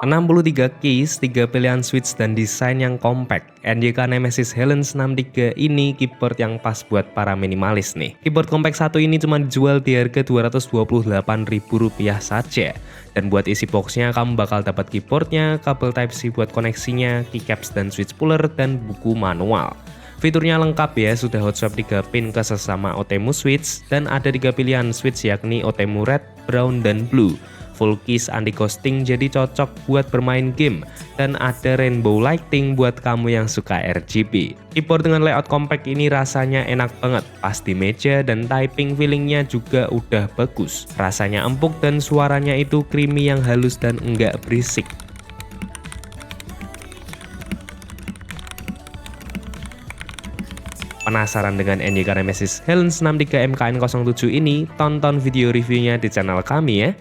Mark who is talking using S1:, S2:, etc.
S1: 63 keys, 3 pilihan switch dan desain yang compact. NYK Nemesis Helens 63 ini keyboard yang pas buat para minimalis nih. Keyboard compact satu ini cuma dijual di harga Rp228.000 saja. Dan buat isi boxnya kamu bakal dapat keyboardnya, kabel Type-C buat koneksinya, keycaps dan switch puller, dan buku manual. Fiturnya lengkap ya, sudah hot swap 3 pin ke sesama OTEMU switch dan ada 3 pilihan switch yakni OTEMU red, brown, dan blue. Full keys anti ghosting jadi cocok buat bermain game dan ada rainbow lighting buat kamu yang suka RGB. Keyboard dengan layout compact ini rasanya enak banget, pas di meja dan typing feelingnya juga udah bagus. Rasanya empuk dan suaranya itu creamy yang halus dan enggak berisik. Penasaran dengan NYK Nemesis Helens 63 MKN07 ini? Tonton video reviewnya di channel kami ya.